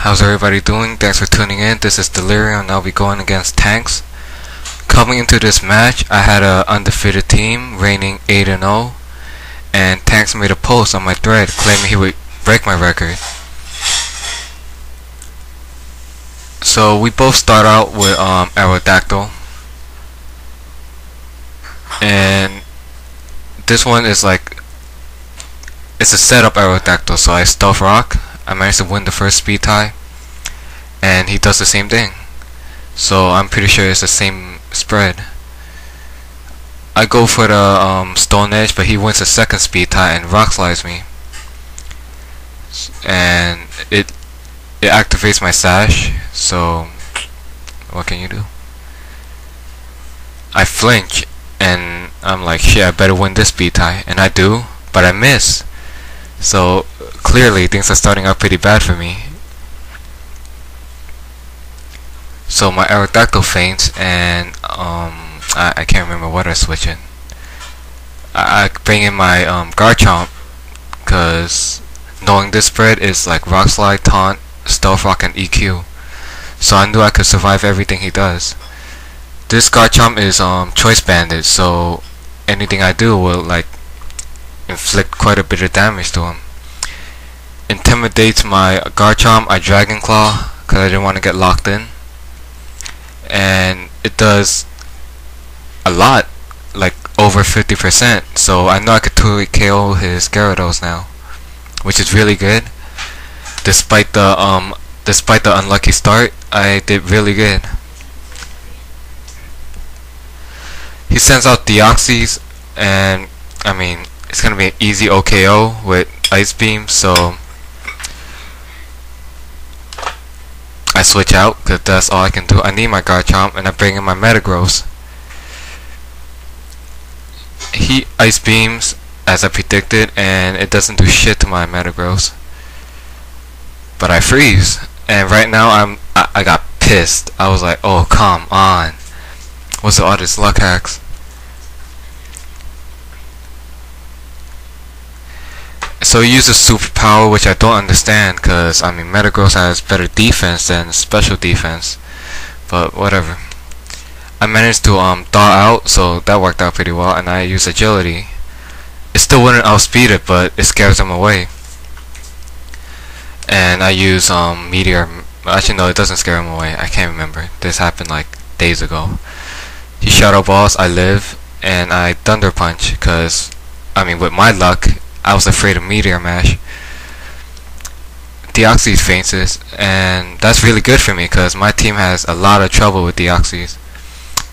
How's everybody doing? Thanks for tuning in. This is Delirium and I'll be going against Tanks. Coming into this match, I had an undefeated team, reigning 8-0, and Tanks made a post on my thread claiming he would break my record. So we both start out with Aerodactyl, and this one is like, it's a setup Aerodactyl, so I stealth rock. I managed to win the first speed tie, and he does the same thing. So I'm pretty sure it's the same spread. I go for the Stone Edge, but he wins the second speed tie and rock slides me, and it activates my sash. So what can you do? I flinch and I'm like, shit, I better win this speed tie, and I do, but I miss. So clearly things are starting out pretty bad for me. So my Aerodactyl faints, and I can't remember what I switch in. I bring in my Garchomp, cause knowing this spread is like Rock Slide, Taunt, Stealth Rock, and EQ. So I knew I could survive everything he does. This Garchomp is Choice Banded, so anything I do will like inflict quite a bit of damage to him. Intimidates my Garchomp, I Dragon Claw because I didn't want to get locked in, and it does a lot, like over 50%. So I know I could totally KO his Gyarados now, which is really good. Despite the unlucky start, I did really good. He sends out Deoxys, and I mean, it's gonna be an easy OKO with Ice Beam, so I switch out because that's all I can do. I need my Garchomp, and I bring in my Metagross. He Ice Beams as I predicted, and it doesn't do shit to my Metagross. But I freeze, and right now I got pissed. I was like, oh come on, what's all this luck hacks? So he uses superpower, which I don't understand, because I mean Metagross has better defense than special defense, but whatever. I managed to thaw out, so that worked out pretty well, and I use agility. It still wouldn't outspeed it, but it scares him away. And I use Meteor. Actually no, it doesn't scare him away. I can't remember. This happened like days ago. He Shadow Balls, I live, and I Thunder Punch, because I mean with my luck I was afraid of Meteor Mash. Deoxys faints, and that's really good for me because my team has a lot of trouble with Deoxys.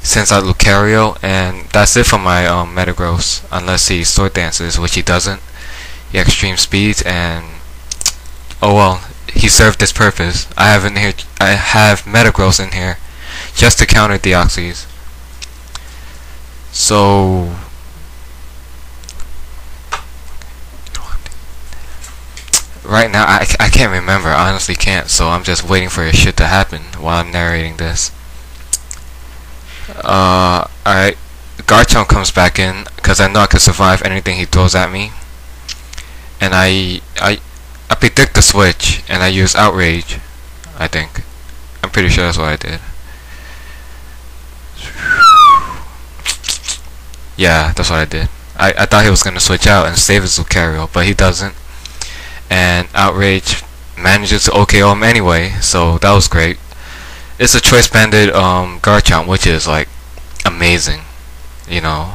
Sends out Lucario, and that's it for my Metagross, unless he Sword Dances, which he doesn't. He Extreme Speeds, and oh well, he served his purpose. I have Metagross in here just to counter Deoxys. So right now I can't remember, I honestly can't, so I'm just waiting for shit to happen while I'm narrating this. Alright, Garchomp comes back in because I know I can survive anything he throws at me, and I predict the switch and I use Outrage. I think I'm pretty sure that's what I did. Yeah, that's what I did. I thought he was gonna switch out and save his Lucario, but he doesn't, and Outrage manages to OKO him anyway, so that was great. It's a choice banded Garchomp, which is like amazing. You know,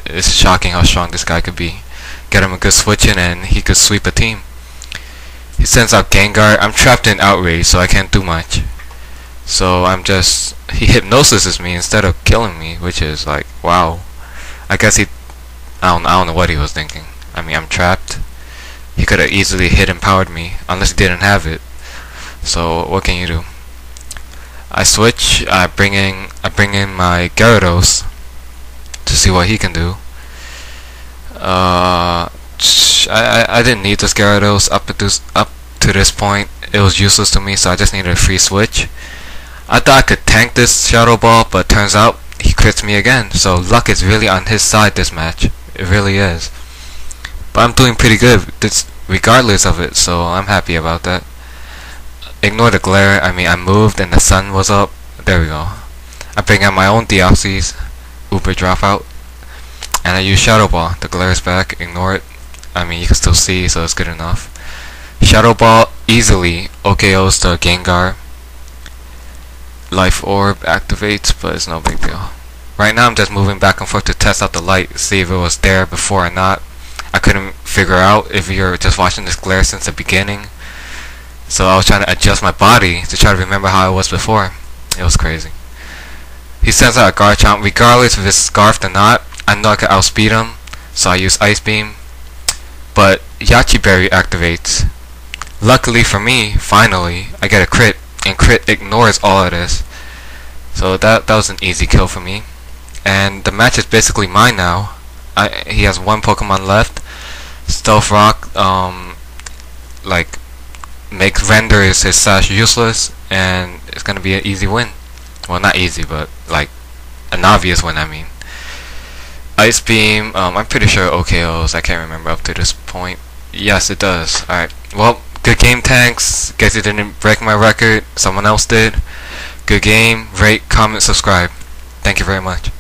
it's shocking how strong this guy could be. Get him a good switch in and he could sweep a team. He sends out Gengar. I'm trapped in Outrage, so I can't do much. So he hypnosises me instead of killing me, which is like, wow. I guess I don't know what he was thinking. I mean, I'm trapped. He could have easily hit and powered me, unless he didn't have it. So what can you do? I switch. I bring in my Gyarados to see what he can do. I didn't need this Gyarados up to this point. It was useless to me, so I just needed a free switch. I thought I could tank this Shadow Ball, but turns out he crits me again. So luck is really on his side this match. It really is. But I'm doing pretty good regardless of it, so I'm happy about that. Ignore the glare. I mean, I moved and the sun was up. There we go. I bring out my own Deoxys, Uber Dropout, and I use Shadow Ball. The glare is back. Ignore it. I mean, you can still see, so it's good enough. Shadow Ball easily OKOs the Gengar. Life Orb activates, but it's no big deal. Right now I'm just moving back and forth to test out the light, see if it was there before or not. I couldn't figure out if you're just watching this glare since the beginning. So I was trying to adjust my body to try to remember how it was before. It was crazy. He sends out a Garchomp regardless if it's scarfed or not. I know I can outspeed him, so I use Ice Beam. But Yachi Berry activates. Luckily for me, finally, I get a crit, and crit ignores all of this. So that was an easy kill for me. And the match is basically mine now. He has one Pokemon left. Stealth Rock, like, makes render his sash useless, and it's gonna be an easy win. Well, not easy, but like an obvious win. I mean, Ice Beam. I'm pretty sure OKOs. I can't remember up to this point. Yes, it does. All right. Well, good game, Tanks. Guess you didn't break my record. Someone else did. Good game. Rate, comment, subscribe. Thank you very much.